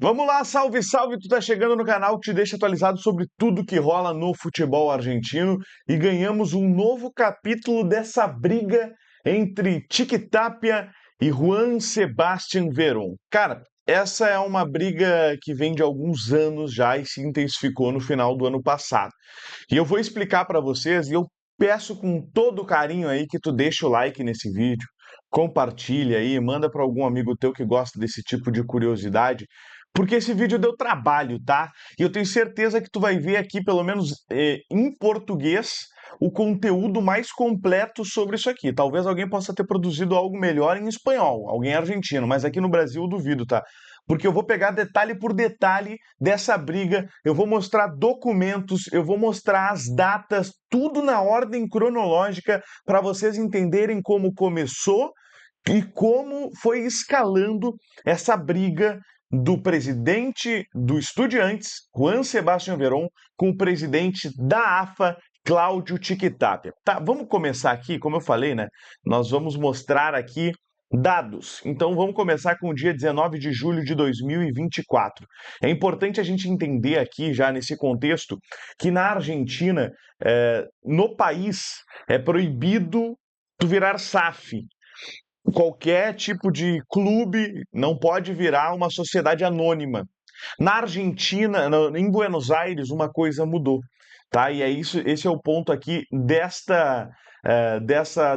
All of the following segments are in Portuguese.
Vamos lá, salve, salve! Tu tá chegando no canal que te deixa atualizado sobre tudo que rola no futebol argentino e ganhamos um novo capítulo dessa briga entre Chiquitapia e Juan Sebastián Verón. Cara, essa é uma briga que vem de alguns anos já e se intensificou no final do ano passado. E eu vou explicar para vocês e eu peço com todo carinho aí que tu deixe o like nesse vídeo, compartilha aí, manda para algum amigo teu que gosta desse tipo de curiosidade, porque esse vídeo deu trabalho, tá? E eu tenho certeza que tu vai ver aqui, pelo menos em português, o conteúdo mais completo sobre isso aqui. Talvez alguém possa ter produzido algo melhor em espanhol, alguém argentino, mas aqui no Brasil eu duvido, tá? Porque eu vou pegar detalhe por detalhe dessa briga, eu vou mostrar documentos, eu vou mostrar as datas, tudo na ordem cronológica para vocês entenderem como começou e como foi escalando essa briga do presidente do Estudiantes, Juan Sebastián Verón, com o presidente da AFA, Cláudio Chiquitapia. Tá, vamos começar aqui, como eu falei, né? Nós vamos mostrar aqui dados. Então vamos começar com o dia 19 de julho de 2024. É importante a gente entender aqui, já nesse contexto, que na Argentina, no país, é proibido tu virar SAF. Qualquer tipo de clube não pode virar uma sociedade anônima. Na Argentina, em Buenos Aires, uma coisa mudou, tá? E é isso, esse é o ponto aqui dessa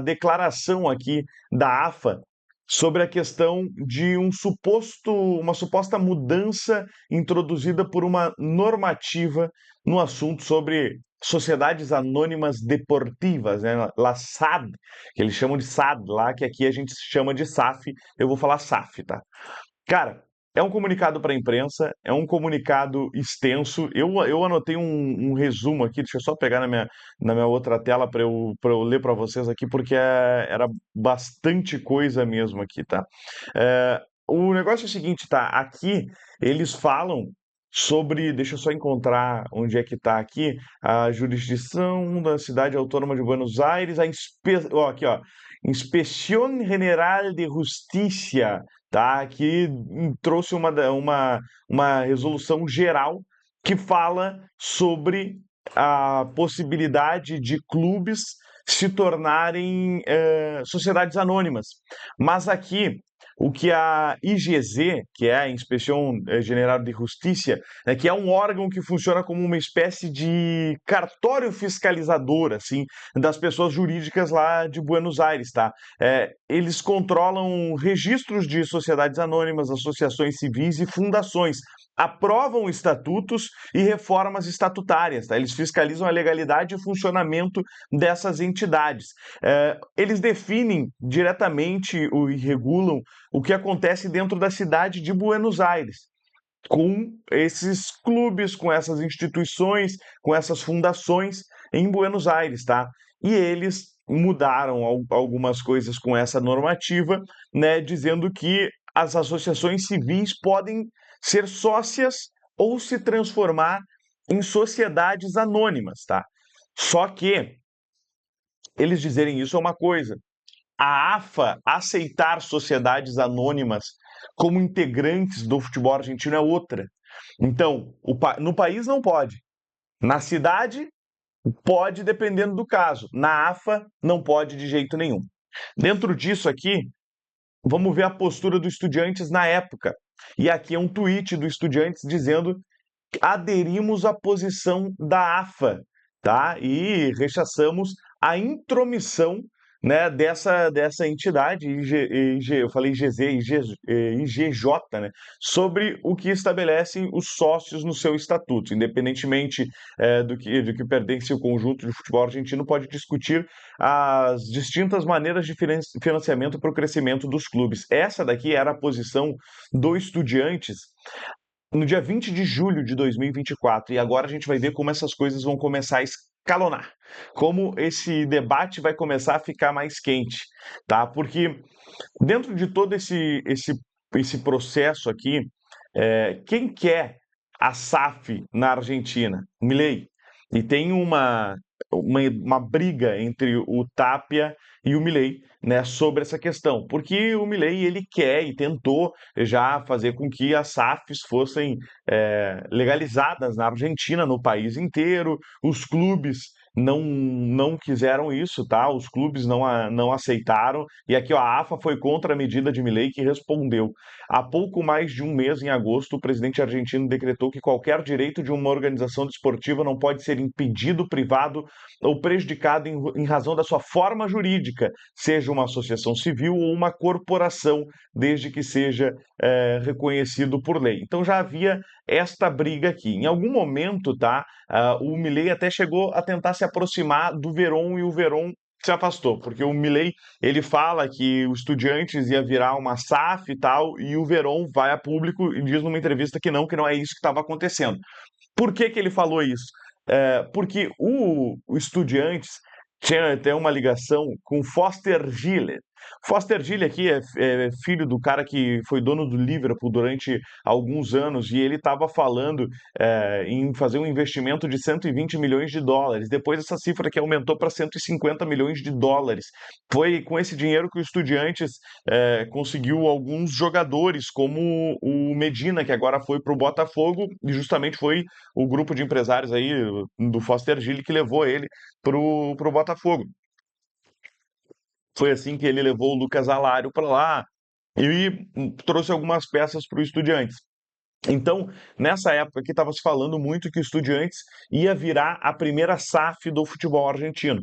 declaração aqui da AFA sobre a questão de uma suposta mudança introduzida por uma normativa no assunto sobre sociedades anônimas deportivas, né? La SAD, que eles chamam de SAD lá, que aqui a gente chama de SAF, eu vou falar SAF, tá? Cara, é um comunicado para a imprensa, é um comunicado extenso. Eu anotei um resumo aqui, deixa eu só pegar na minha outra tela para eu ler para vocês aqui, porque era bastante coisa mesmo aqui, tá? O negócio é o seguinte, tá? Aqui eles falam sobre, deixa eu só encontrar onde é que está aqui, a jurisdição da cidade autônoma de Buenos Aires, ó, aqui, ó, Inspeção General de Justiça, tá? Que trouxe uma resolução geral que fala sobre a possibilidade de clubes se tornarem sociedades anônimas. Mas aqui, o que a IGZ, que é a Inspeção General de Justiça, né, que é um órgão que funciona como uma espécie de cartório fiscalizador, assim, das pessoas jurídicas lá de Buenos Aires, tá? Eles controlam registros de sociedades anônimas, associações civis e fundações, aprovam estatutos e reformas estatutárias, tá? Eles fiscalizam a legalidade e o funcionamento dessas entidades. Eles definem diretamente e regulam o que acontece dentro da cidade de Buenos Aires, com esses clubes, com essas instituições, com essas fundações em Buenos Aires, tá? E eles mudaram algumas coisas com essa normativa, né, dizendo que as associações civis podem ser sócias ou se transformar em sociedades anônimas, tá? Só que eles dizerem isso é uma coisa, a AFA aceitar sociedades anônimas como integrantes do futebol argentino é outra. Então, no país não pode. Na cidade, pode dependendo do caso. Na AFA, não pode de jeito nenhum. Dentro disso aqui, vamos ver a postura do Estudiantes na época. E aqui é um tweet do Estudiantes dizendo que aderimos à posição da AFA, tá? E rechaçamos a intromissão, né, dessa entidade, eu falei IGZ, IGJ, né, sobre o que estabelecem os sócios no seu estatuto, independentemente do que pertence ao conjunto de futebol argentino, pode discutir as distintas maneiras de financiamento para o crescimento dos clubes. Essa daqui era a posição do Estudiantes no dia 20 de julho de 2024, e agora a gente vai ver como essas coisas vão começar a escalonar, como esse debate vai começar a ficar mais quente, tá? Porque dentro de todo esse processo aqui, quem quer a SAF na Argentina? Milei. E tem uma briga entre o Tapia e o Milei, né, sobre essa questão, porque o Milei ele quer e tentou já fazer com que as SAFs fossem legalizadas na Argentina, no país inteiro. Os clubes não quiseram isso, tá? Os clubes não aceitaram. E aqui ó, a AFA foi contra a medida de Milei, que respondeu. Há pouco mais de um mês, em agosto, o presidente argentino decretou que qualquer direito de uma organização desportiva não pode ser impedido, privado ou prejudicado em razão da sua forma jurídica, seja uma associação civil ou uma corporação, desde que seja reconhecido por lei. Então já havia esta briga aqui. Em algum momento, tá, o Milei até chegou a tentar se aproximar do Veron, e o Veron se afastou, porque o Milei ele fala que o Estudiantes ia virar uma SAF e tal, e o Veron vai a público e diz numa entrevista que não é isso que estava acontecendo. Por que que ele falou isso? Porque o Estudiantes tem uma ligação com Foster Gille. Foster Gille aqui é filho do cara que foi dono do Liverpool durante alguns anos, e ele estava falando em fazer um investimento de 120 milhões de dólares. Depois essa cifra que aumentou para 150 milhões de dólares. Foi com esse dinheiro que o Estudiantes conseguiu alguns jogadores, como o Medina, que agora foi para o Botafogo, e justamente foi o grupo de empresários aí do Foster Gille que levou ele pro Botafogo. Foi assim que ele levou o Lucas Alário para lá e trouxe algumas peças para o Estudiantes. Então, nessa época aqui estava se falando muito que o Estudiantes ia virar a primeira SAF do futebol argentino.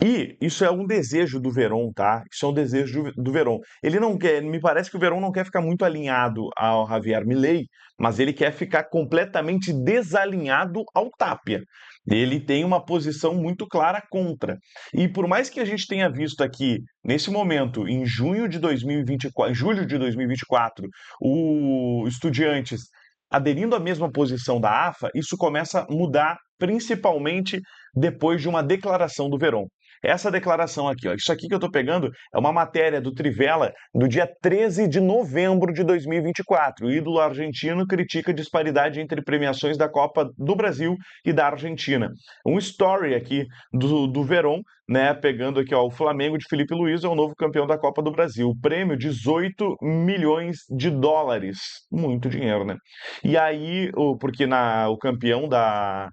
E isso é um desejo do Veron, tá? Isso é um desejo do Veron. Ele não quer, me parece que o Veron não quer ficar muito alinhado ao Javier Milei, mas ele quer ficar completamente desalinhado ao Tapia. Ele tem uma posição muito clara contra. E por mais que a gente tenha visto aqui, nesse momento, em junho de 2024, julho de 2024, o Estudiantes aderindo à mesma posição da AFA, isso começa a mudar principalmente depois de uma declaração do Veron. Essa declaração aqui, ó, isso aqui que eu estou pegando é uma matéria do Trivela do dia 13 de novembro de 2024. O ídolo argentino critica a disparidade entre premiações da Copa do Brasil e da Argentina. Um story aqui do Veron, né, pegando aqui, ó, o Flamengo de Felipe Luiz é o novo campeão da Copa do Brasil. O prêmio, 18 milhões de dólares. Muito dinheiro, né? E aí, porque o campeão da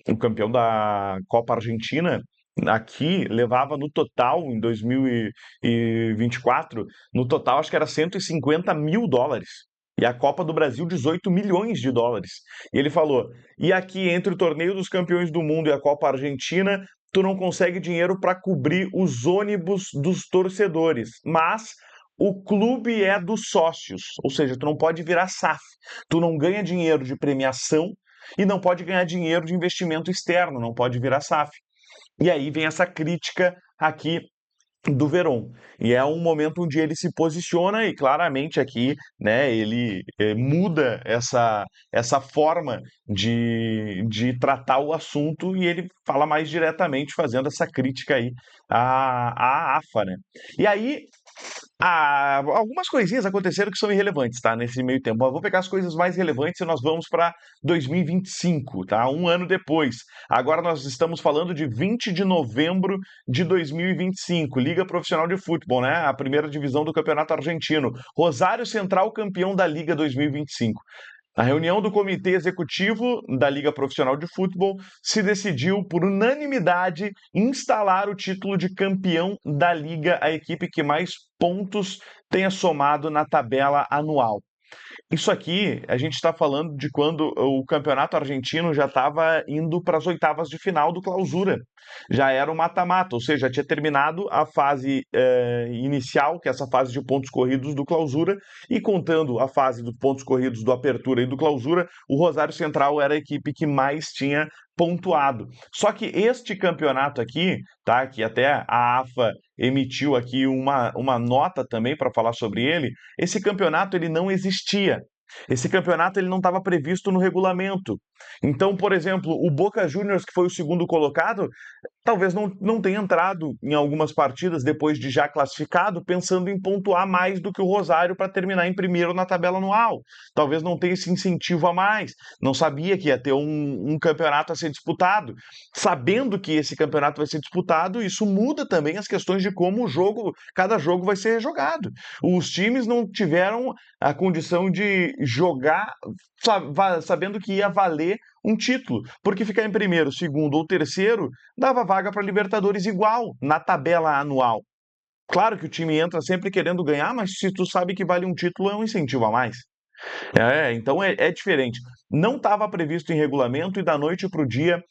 o campeão da Copa Argentina aqui levava no total, em 2024, no total acho que era 150 mil dólares. E a Copa do Brasil, 18 milhões de dólares. E ele falou: e aqui entre o Torneio dos Campeões do Mundo e a Copa Argentina, tu não consegue dinheiro para cobrir os ônibus dos torcedores, mas o clube é dos sócios, ou seja, tu não pode virar SAF, tu não ganha dinheiro de premiação e não pode ganhar dinheiro de investimento externo, não pode virar SAF. E aí vem essa crítica aqui do Veron. E é um momento onde ele se posiciona e claramente aqui, né, ele muda essa forma de tratar o assunto, e ele fala mais diretamente fazendo essa crítica aí à AFA, né? E aí algumas coisinhas aconteceram que são irrelevantes, tá? Nesse meio tempo. Eu vou pegar as coisas mais relevantes e nós vamos para 2025, tá? Um ano depois. Agora nós estamos falando de 20 de novembro de 2025. Liga Profissional de Futebol, né? A primeira divisão do Campeonato Argentino. Rosário Central campeão da Liga 2025. Na reunião do Comitê Executivo da Liga Profissional de Futebol, se decidiu, por unanimidade, instalar o título de campeão da Liga à equipe que mais pontos tenha somado na tabela anual. Isso aqui, a gente está falando de quando o campeonato argentino já estava indo para as oitavas de final do Clausura. Já era o mata-mata, ou seja, tinha terminado a fase inicial, que é essa fase de pontos corridos do Clausura, e contando a fase dos pontos corridos do Apertura e do Clausura, o Rosário Central era a equipe que mais tinha pontuado. Só que este campeonato aqui, tá, que até a AFA emitiu aqui uma nota também para falar sobre ele, esse campeonato ele não existia. Esse campeonato ele não estava previsto no regulamento. Então, por exemplo, o Boca Juniors, que foi o segundo colocado, talvez não tenha entrado em algumas partidas depois de já classificado, pensando em pontuar mais do que o Rosário para terminar em primeiro na tabela anual. Talvez não tenha esse incentivo a mais. Não sabia que ia ter um campeonato a ser disputado. Sabendo que esse campeonato vai ser disputado, isso muda também as questões de como cada jogo vai ser jogado. Os times não tiveram a condição de jogar sabendo que ia valer um título, porque ficar em primeiro, segundo ou terceiro dava vaga para Libertadores igual na tabela anual. Claro que o time entra sempre querendo ganhar, mas se tu sabe que vale um título, é um incentivo a mais. Então é diferente. Não estava previsto em regulamento e da noite para o dia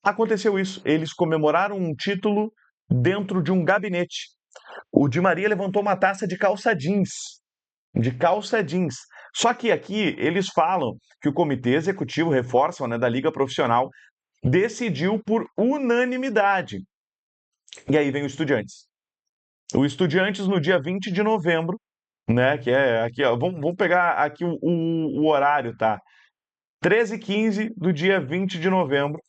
aconteceu isso. Eles comemoraram um título dentro de um gabinete. O Di Maria levantou uma taça de calça jeans. De calça jeans. Só que aqui eles falam que o comitê executivo, reforçam, né, da Liga Profissional, decidiu por unanimidade. E aí vem o Estudiantes. O Estudiantes, no dia 20 de novembro, né, que é aqui, ó, vamos pegar aqui o horário, tá? 13h15 do dia 20 de novembro,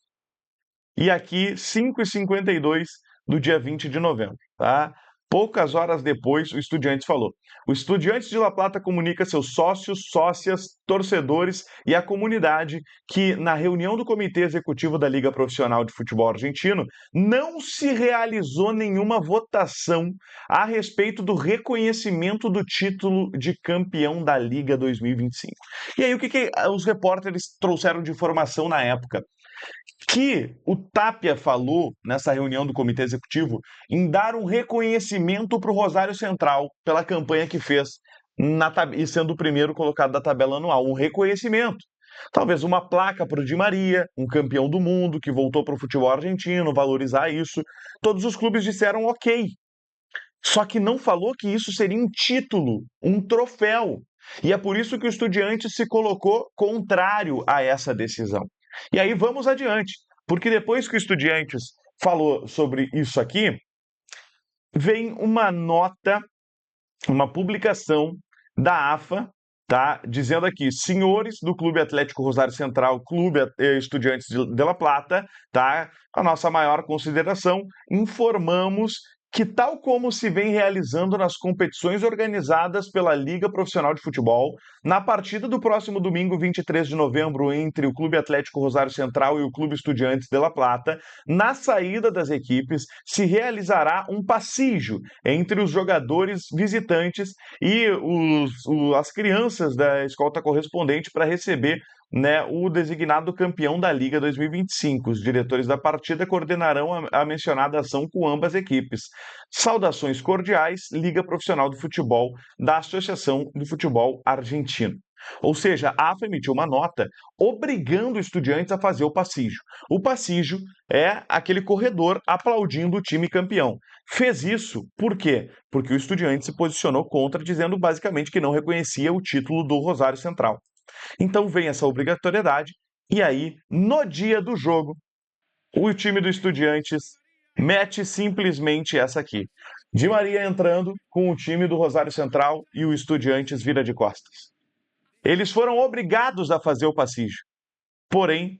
e aqui 5h52 do dia 20 de novembro, tá? Poucas horas depois, o Estudiantes falou. O Estudiantes de La Plata comunica seus sócios, sócias, torcedores e a comunidade que, na reunião do Comitê Executivo da Liga Profissional de Futebol Argentino, não se realizou nenhuma votação a respeito do reconhecimento do título de campeão da Liga 2025. E aí, o que os repórteres trouxeram de informação na época? Que o Tapia falou nessa reunião do Comitê Executivo em dar um reconhecimento para o Rosário Central pela campanha que fez e sendo o primeiro colocado da tabela anual. Um reconhecimento. Talvez uma placa para o Di Maria, um campeão do mundo que voltou para o futebol argentino, valorizar isso. Todos os clubes disseram ok. Só que não falou que isso seria um título, um troféu. E é por isso que o Estudiantes se colocou contrário a essa decisão. E aí vamos adiante, porque depois que o Estudiantes falou sobre isso aqui, vem uma nota, uma publicação da AFA, tá? Dizendo aqui, senhores do Clube Atlético Rosário Central, Clube Estudiantes de La Plata, tá? A nossa maior consideração, informamos que, tal como se vem realizando nas competições organizadas pela Liga Profissional de Futebol, na partida do próximo domingo, 23 de novembro, entre o Clube Atlético Rosário Central e o Clube Estudiantes de La Plata, na saída das equipes, se realizará um passeio entre os jogadores visitantes e as crianças da escolta correspondente para receber, né, o designado campeão da Liga 2025. Os diretores da partida coordenarão a mencionada ação com ambas equipes. Saudações cordiais, Liga Profissional de Futebol da Associação do Futebol Argentino. Ou seja, a AFA emitiu uma nota obrigando os estudiantes a fazer o passeio. O passeio é aquele corredor aplaudindo o time campeão. Fez isso por quê? Porque o Estudiantes se posicionou contra, dizendo basicamente que não reconhecia o título do Rosário Central. Então vem essa obrigatoriedade, e aí, no dia do jogo, o time do Estudiantes mete simplesmente essa aqui. Di Maria entrando com o time do Rosário Central e o Estudiantes vira de costas. Eles foram obrigados a fazer o passeio, porém,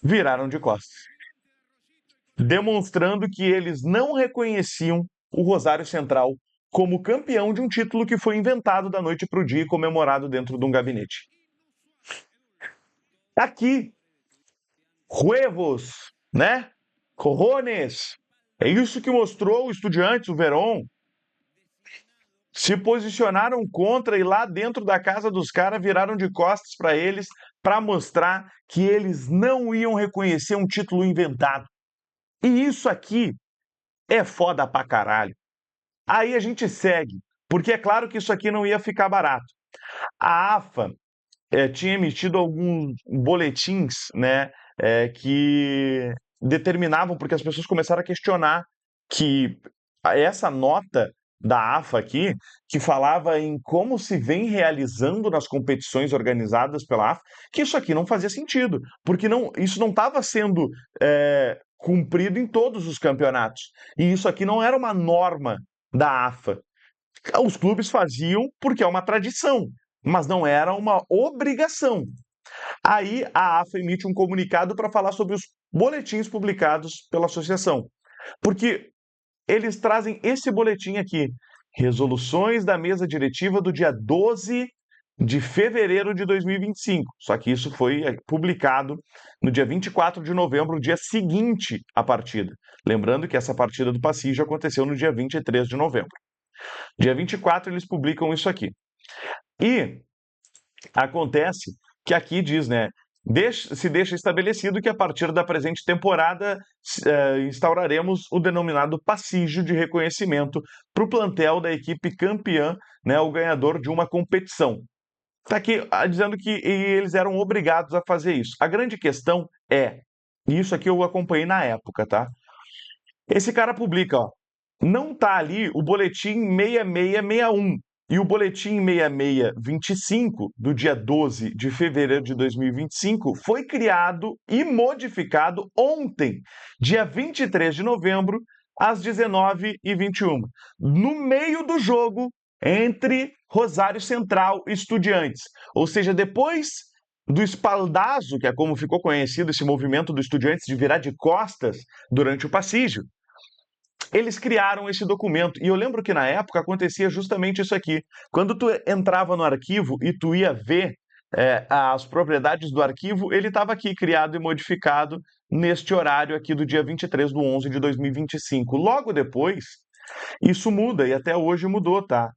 viraram de costas, demonstrando que eles não reconheciam o Rosário Central como campeão de um título que foi inventado da noite para o dia e comemorado dentro de um gabinete. Aqui, huevos, né? Cojones. É isso que mostrou o Estudiantes, o Verón. Se posicionaram contra e lá dentro da casa dos caras viraram de costas para eles para mostrar que eles não iam reconhecer um título inventado. E isso aqui é foda pra caralho. Aí a gente segue, porque é claro que isso aqui não ia ficar barato. A AFA tinha emitido alguns boletins, né, que determinavam, porque as pessoas começaram a questionar que essa nota da AFA aqui, que falava em como se vem realizando nas competições organizadas pela AFA, que isso aqui não fazia sentido, porque isso não estava sendo cumprido em todos os campeonatos. E isso aqui não era uma norma da AFA. Os clubes faziam porque é uma tradição, mas não era uma obrigação. Aí a AFA emite um comunicado para falar sobre os boletins publicados pela associação. Porque eles trazem esse boletim aqui, resoluções da mesa diretiva do dia 12 de fevereiro de 2025. Só que isso foi publicado no dia 24 de novembro, dia seguinte à partida. Lembrando que essa partida do Passeio aconteceu no dia 23 de novembro. Dia 24 eles publicam isso aqui. E acontece que aqui diz, né? Se deixa estabelecido que a partir da presente temporada instauraremos o denominado passígio de reconhecimento para o plantel da equipe campeã, né, o ganhador de uma competição. Está aqui dizendo que eles eram obrigados a fazer isso. A grande questão é, e isso aqui eu acompanhei na época, tá? Esse cara publica, ó, não tá ali o boletim 6661 e o boletim 6625 do dia 12 de fevereiro de 2025 foi criado e modificado ontem, dia 23 de novembro, às 19h21, no meio do jogo entre Rosário Central e Estudiantes. Ou seja, depois do espaldaço, que é como ficou conhecido esse movimento do Estudiantes de virar de costas durante o Passígio, eles criaram esse documento. E eu lembro que na época acontecia justamente isso aqui. Quando tu entrava no arquivo e tu ia ver as propriedades do arquivo, ele estava aqui criado e modificado neste horário aqui do dia 23 de 11 de 2025. Logo depois, isso muda e até hoje mudou, tá?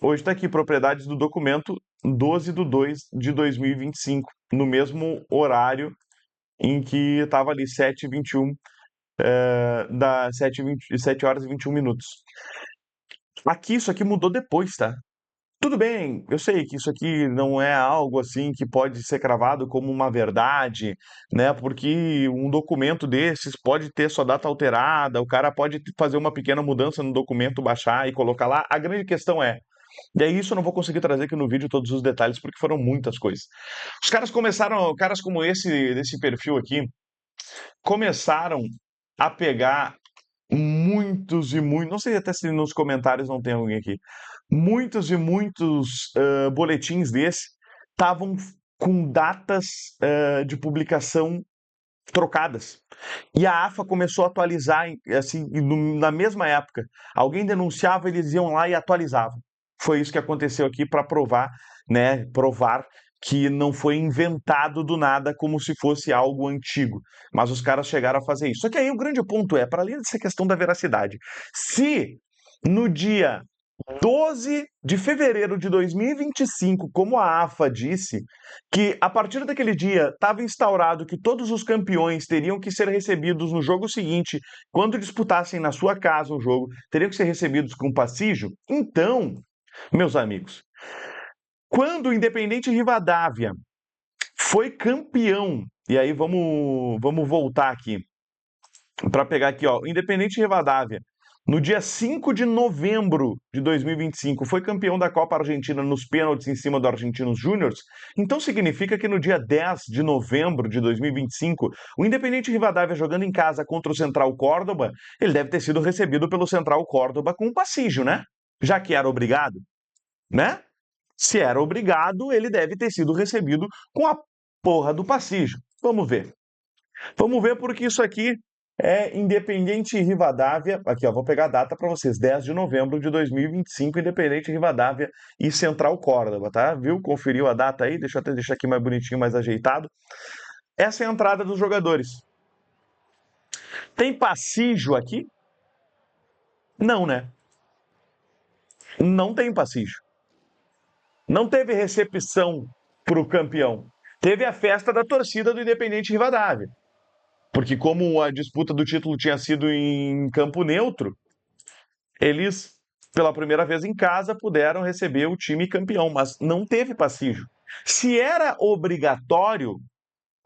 Hoje está aqui, propriedades do documento 12 de 2 de 2025, no mesmo horário em que estava ali 7h21, da 7 horas e 21 minutos. Aqui, isso aqui mudou depois, tá? Tudo bem, eu sei que isso aqui não é algo assim que pode ser cravado como uma verdade, né? Porque um documento desses pode ter sua data alterada, o cara pode fazer uma pequena mudança no documento, baixar e colocar lá. A grande questão é, e aí isso eu não vou conseguir trazer aqui no vídeo todos os detalhes, porque foram muitas coisas. Os caras começaram, caras como desse perfil aqui, começaram a pegar muitos e muitos, não sei até se nos comentários não tem alguém aqui, muitos e muitos boletins desse estavam com datas de publicação trocadas. E a AFA começou a atualizar, assim, na mesma época. Alguém denunciava, eles iam lá e atualizavam. Foi isso que aconteceu aqui para provar que não foi inventado do nada como se fosse algo antigo. Mas os caras chegaram a fazer isso. Só que aí o grande ponto é, para além dessa questão da veracidade, se no dia 12 de fevereiro de 2025, como a AFA disse, que a partir daquele dia estava instaurado que todos os campeões teriam que ser recebidos no jogo seguinte, quando disputassem na sua casa um jogo, teriam que ser recebidos com passígio. Então, meus amigos, quando o Independente Rivadavia foi campeão, e aí vamos voltar aqui, para pegar aqui, ó, o Independente Rivadavia, no dia 5 de novembro de 2025, foi campeão da Copa Argentina nos pênaltis em cima do Argentinos Júnior. Então significa que no dia 10 de novembro de 2025, o Independente Rivadavia jogando em casa contra o Central Córdoba, ele deve ter sido recebido pelo Central Córdoba com um passígio, né? Já que era obrigado, né? Se era obrigado, ele deve ter sido recebido com a porra do passígio. Vamos ver. Vamos ver porque isso aqui é Independente Rivadavia. Aqui, ó, vou pegar a data para vocês. 10 de novembro de 2025, Independente Rivadavia e Central Córdoba, tá? Viu? Conferiu a data aí? Deixa eu até deixar aqui mais bonitinho, mais ajeitado. Essa é a entrada dos jogadores. Tem passígio aqui? Não, né? Não tem passígio. Não teve recepção para o campeão. Teve a festa da torcida do Independente Rivadavia. Porque como a disputa do título tinha sido em campo neutro, eles, pela primeira vez em casa, puderam receber o time campeão, mas não teve passígio. Se era obrigatório,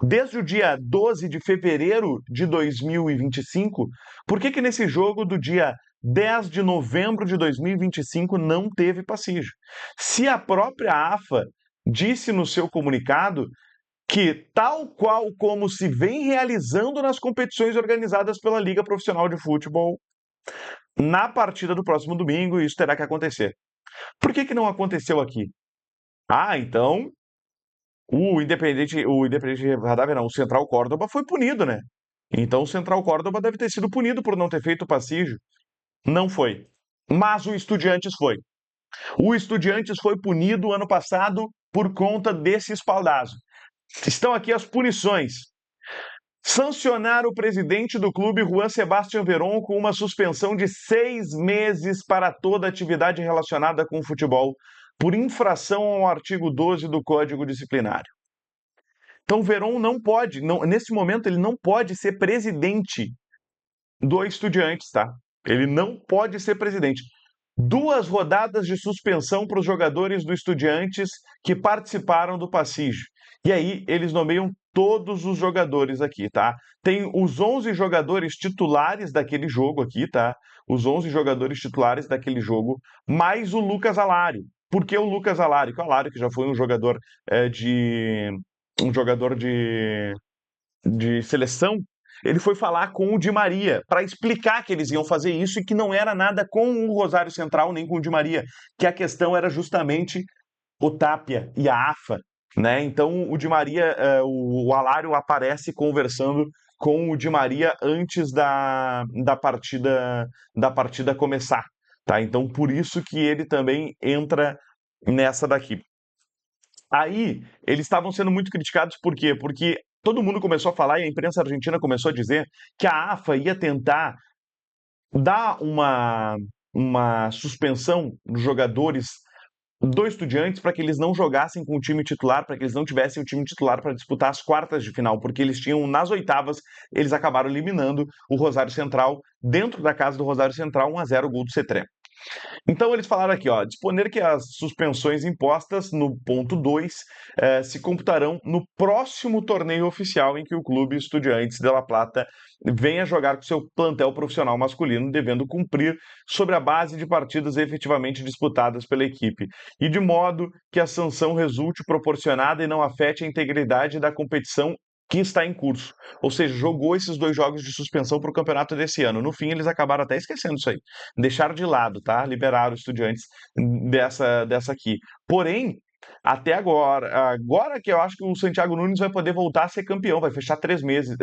desde o dia 12 de fevereiro de 2025, por que nesse jogo do dia 10 de novembro de 2025 não teve passígio? Se a própria AFA disse no seu comunicado que, tal qual como se vem realizando nas competições organizadas pela Liga Profissional de Futebol, na partida do próximo domingo, isso terá que acontecer. Por que não aconteceu aqui? Ah, então O Independente Rivadavia não, o Central Córdoba foi punido, né? Então o Central Córdoba deve ter sido punido por não ter feito o passígio. Não foi. Mas o Estudiantes foi. O Estudiantes foi punido ano passado por conta desse espaldaço. Estão aqui as punições. Sancionar o presidente do clube, Juan Sebastián Veron, com uma suspensão de 6 meses para toda atividade relacionada com o futebol, por infração ao artigo 12 do Código Disciplinário. Então, Veron não pode, nesse momento, ele não pode ser presidente do Estudiantes, tá? Ele não pode ser presidente. 2 rodadas de suspensão para os jogadores do Estudiantes que participaram do passígio. E aí eles nomeiam todos os jogadores aqui, tá? Tem os 11 jogadores titulares daquele jogo aqui, tá? Os 11 jogadores titulares daquele jogo, mais o Lucas Alário. Por que o Lucas Alário? Porque o Alário, que já foi um jogador de seleção, ele foi falar com o Di Maria para explicar que eles iam fazer isso e que não era nada com o Rosário Central nem com o Di Maria, que a questão era justamente o Tapia e a AFA, né? Então o Di Maria, o Alário aparece conversando com o Di Maria antes da partida começar, tá? Então por isso que ele também entra nessa daqui. Aí, eles estavam sendo muito criticados, por quê? Porque todo mundo começou a falar, e a imprensa argentina começou a dizer, que a AFA ia tentar dar uma suspensão dos jogadores do Estudiantes para que eles não jogassem com o time titular, para que eles não tivessem o time titular para disputar as quartas de final, porque eles tinham, nas oitavas, eles acabaram eliminando o Rosário Central, dentro da casa do Rosário Central, 1-0 gol do Cetré. Então eles falaram aqui, ó, disponer que as suspensões impostas no ponto 2 se computarão no próximo torneio oficial em que o clube Estudiantes de La Plata venha jogar com seu plantel profissional masculino, devendo cumprir sobre a base de partidas efetivamente disputadas pela equipe, e de modo que a sanção resulte proporcionada e não afete a integridade da competição que está em curso. Ou seja, jogou esses 2 jogos de suspensão para o campeonato desse ano. No fim, eles acabaram até esquecendo isso aí. Deixaram de lado, tá? Liberaram os Estudiantes dessa aqui. Porém, até agora que eu acho que o Santiago Nunes vai poder voltar a ser campeão, vai fechar 3 meses,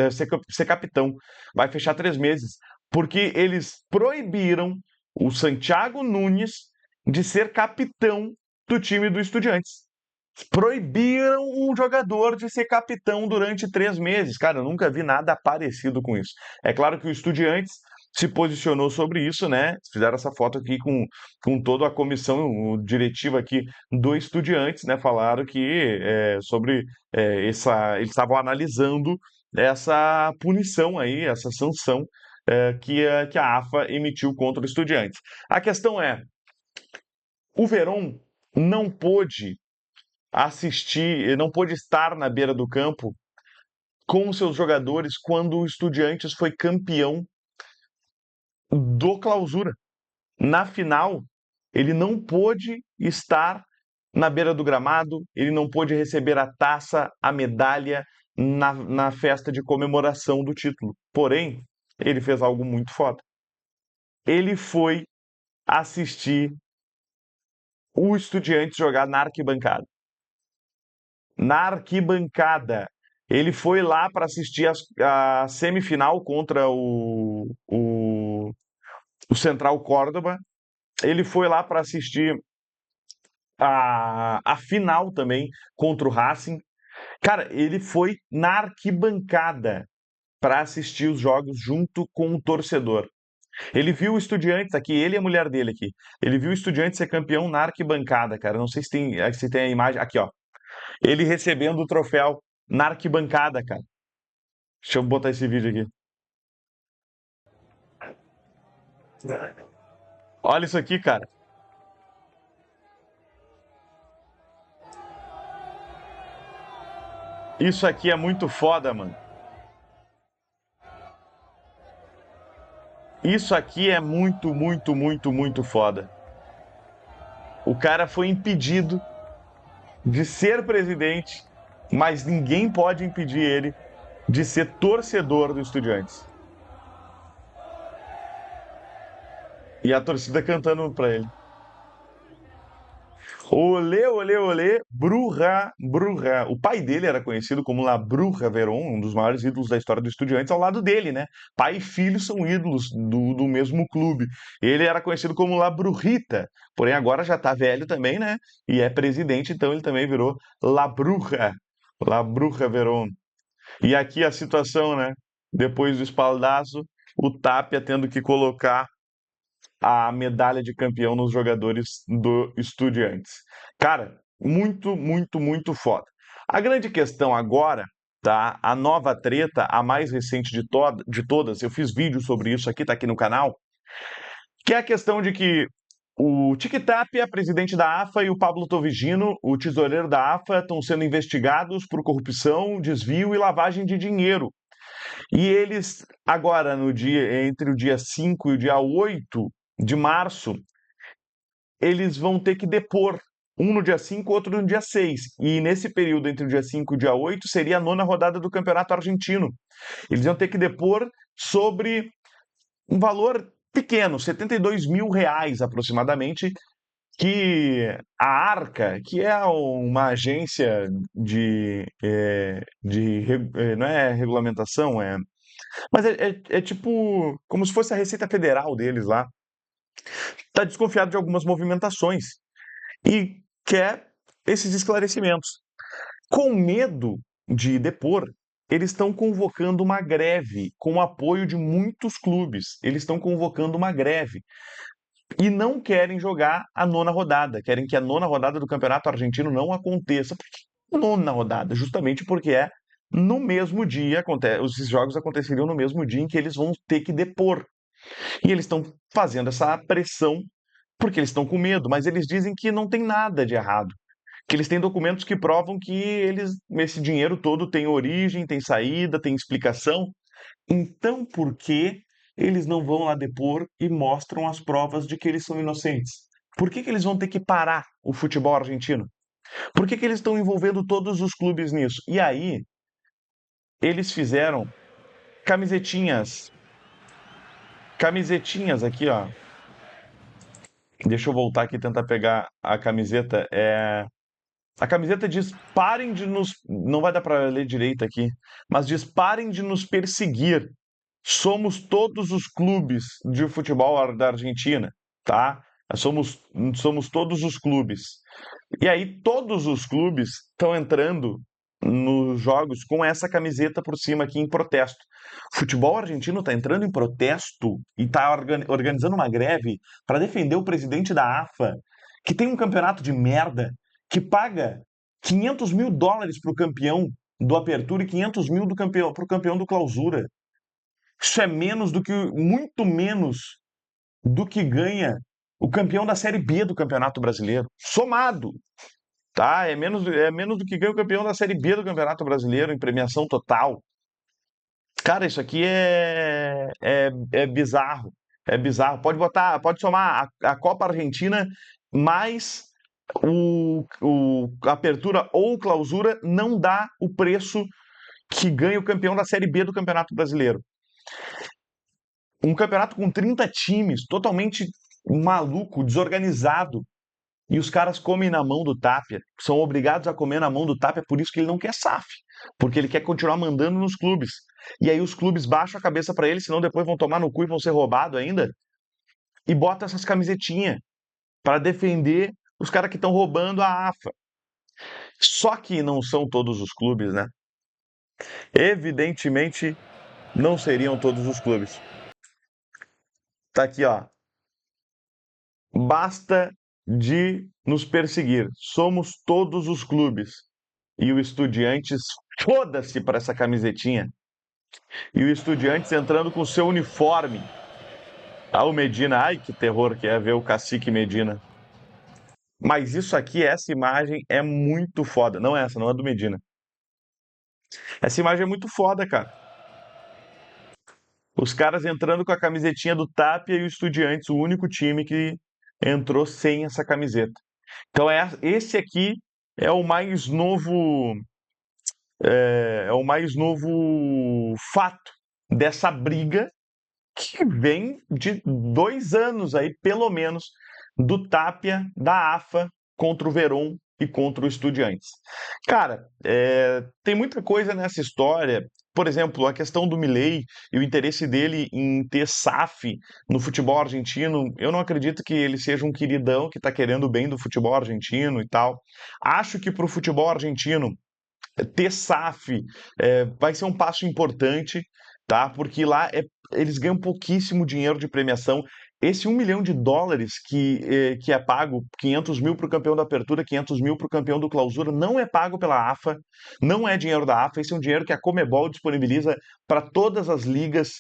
ser capitão, vai fechar 3 meses, porque eles proibiram o Santiago Nunes de ser capitão do time do Estudiantes. Proibiram um jogador de ser capitão durante 3 meses. Cara, eu nunca vi nada parecido com isso. É claro que o Estudiantes se posicionou sobre isso, né? Fizeram essa foto aqui com toda a comissão diretiva aqui do Estudiantes, né? Falaram que sobre eles estavam analisando essa punição aí, essa sanção que a AFA emitiu contra o Estudiantes. A questão é, o Veron não pôde assistir, não pôde estar na beira do campo com seus jogadores quando o Estudiantes foi campeão do Clausura. Na final, ele não pôde estar na beira do gramado, ele não pôde receber a taça, a medalha na festa de comemoração do título. Porém, ele fez algo muito foda. Ele foi assistir o Estudiantes jogar na arquibancada. Na arquibancada. Ele foi lá para assistir a semifinal contra o Central Córdoba. Ele foi lá para assistir a final também contra o Racing. Cara, ele foi na arquibancada para assistir os jogos junto com o torcedor. Ele viu o Estudiantes aqui, ele e a mulher dele aqui. Ele viu o Estudiantes ser campeão na arquibancada, cara. Não sei se tem a imagem. Aqui, ó. Ele recebendo o troféu na arquibancada, cara. Deixa eu botar esse vídeo aqui. Olha isso aqui, cara. Isso aqui é muito foda, mano. Isso aqui é muito, muito, muito, muito foda. O cara foi impedido de ser presidente, mas ninguém pode impedir ele de ser torcedor do Estudiantes. E a torcida cantando pra ele. Olê, olê, olê, Bruja, Bruja. O pai dele era conhecido como La Bruja Verón, um dos maiores ídolos da história do Estudiantes, ao lado dele, né? Pai e filho são ídolos do mesmo clube. Ele era conhecido como La Brujita, porém agora já tá velho também, né? E é presidente, então ele também virou La Bruja Verón. E aqui a situação, né? Depois do espaldaço, o Tapia tendo que colocar a medalha de campeão nos jogadores do Estudiantes. Cara, muito, muito, muito foda. A grande questão agora, tá? A nova treta, a mais recente de todas, eu fiz vídeo sobre isso aqui, tá aqui no canal, que é a questão de que o Tic Tapia, presidente da AFA, e o Pablo Tovigino, o tesoureiro da AFA, estão sendo investigados por corrupção, desvio e lavagem de dinheiro. E eles, agora, entre o dia 5 e o dia 8 de março, eles vão ter que depor. Um no dia 5, outro no dia 6. E nesse período entre o dia 5 e o dia 8 seria a nona rodada do Campeonato Argentino. Eles iam ter que depor sobre um valor pequeno, R$ 72 mil aproximadamente, que a Arca, que é uma agência não é regulamentação, mas é tipo como se fosse a Receita Federal deles lá, está desconfiado de algumas movimentações e quer esses esclarecimentos. Com medo de depor, eles estão convocando uma greve com o apoio de muitos clubes. Eles estão convocando uma greve e não querem jogar a nona rodada. Querem que a nona rodada do Campeonato Argentino não aconteça. Por que nona rodada? Justamente porque é no mesmo dia, esses jogos aconteceriam no mesmo dia em que eles vão ter que depor. E eles estão fazendo essa pressão porque eles estão com medo, mas eles dizem que não tem nada de errado, que eles têm documentos que provam que esse dinheiro todo tem origem, tem saída, tem explicação. Então, por que eles não vão lá depor e mostram as provas de que eles são inocentes? Por que eles vão ter que parar o futebol argentino? Por que eles estão envolvendo todos os clubes nisso? E aí, eles fizeram camisetinhas, camisetinhas aqui, ó. Deixa eu voltar aqui e tentar pegar a camiseta. A camiseta diz: parem de nos. Não vai dar para ler direito aqui, mas diz: parem de nos perseguir. Somos todos os clubes de futebol da Argentina, tá? Somos todos os clubes. E aí, todos os clubes estão entrando nos jogos com essa camiseta por cima aqui em protesto. O futebol argentino está entrando em protesto e está organizando uma greve para defender o presidente da AFA, que tem um campeonato de merda, que paga US$ 500 mil para o campeão do Apertura e 500 mil para o campeão do Clausura. Isso é muito menos do que ganha o campeão da Série B do Campeonato Brasileiro, somado, tá? É menos do que ganha o campeão da Série B do Campeonato Brasileiro em premiação total. Cara, isso aqui é bizarro. É bizarro. Pode somar a Copa Argentina mais a apertura ou clausura, não dá o preço que ganha o campeão da Série B do Campeonato Brasileiro. Um campeonato com 30 times, totalmente maluco, desorganizado. E os caras comem na mão do Tapia, são obrigados a comer na mão do Tapia, por isso que ele não quer SAF, porque ele quer continuar mandando nos clubes. E aí os clubes baixam a cabeça para ele, senão depois vão tomar no cu e vão ser roubados ainda. E botam essas camisetinhas para defender os caras que estão roubando a AFA. Só que não são todos os clubes, né? Evidentemente, não seriam todos os clubes. Tá aqui, ó. Basta de nos perseguir. Somos todos os clubes. E o Estudiantes, foda-se para essa camisetinha. E o Estudiantes entrando com seu uniforme. Ah, o Medina, ai que terror que é ver o Cacique Medina. Mas isso aqui, essa imagem é muito foda. Não é essa, não é do Medina. Essa imagem é muito foda, cara. Os caras entrando com a camisetinha do Tapia e o Estudiantes, o único time que entrou sem essa camiseta. Então esse aqui é o mais novo é o mais novo fato dessa briga que vem de 2 anos aí, pelo menos, do Tapia, da AFA, contra o Verón e contra o Estudiantes. Cara, tem muita coisa nessa história. Por exemplo, a questão do Milei e o interesse dele em ter SAF no futebol argentino. Eu não acredito que ele seja um queridão que está querendo o bem do futebol argentino e tal. Acho que para o futebol argentino ter SAF vai ser um passo importante, tá? Porque lá eles ganham pouquíssimo dinheiro de premiação. Esse US$ 1 milhão que é pago, 500 mil para o campeão da Apertura, 500 mil para o campeão do Clausura, não é pago pela AFA, não é dinheiro da AFA, esse é um dinheiro que a Conmebol disponibiliza para todas as ligas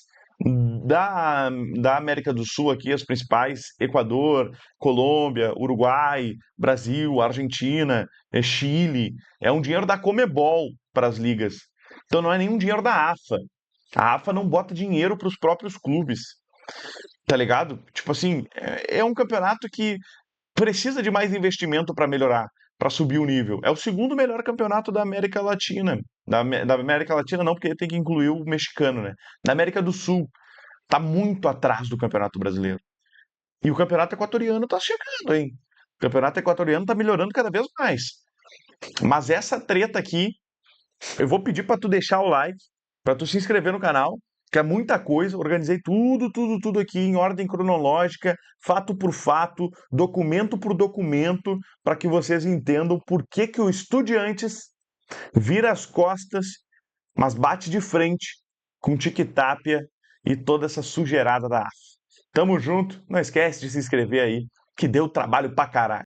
da, da América do Sul aqui, as principais: Equador, Colômbia, Uruguai, Brasil, Argentina, Chile. É um dinheiro da Conmebol para as ligas. Então não é nenhum dinheiro da AFA. A AFA não bota dinheiro para os próprios clubes, tá ligado? Tipo assim, é um campeonato que precisa de mais investimento para melhorar, para subir o nível. É o segundo melhor campeonato da América Latina. Da América Latina não, porque tem que incluir o mexicano, né? Da América do Sul. Tá muito atrás do Campeonato Brasileiro. E o Campeonato Equatoriano tá chegando, hein? O Campeonato Equatoriano tá melhorando cada vez mais. Mas essa treta aqui, eu vou pedir para tu deixar o like, para tu se inscrever no canal, que é muita coisa. Organizei tudo aqui em ordem cronológica, fato por fato, documento por documento, para que vocês entendam por que que o Estudiantes vira as costas, mas bate de frente com Tiquitapia e toda essa sujeirada da AF. Tamo junto, não esquece de se inscrever aí, que deu trabalho pra caralho.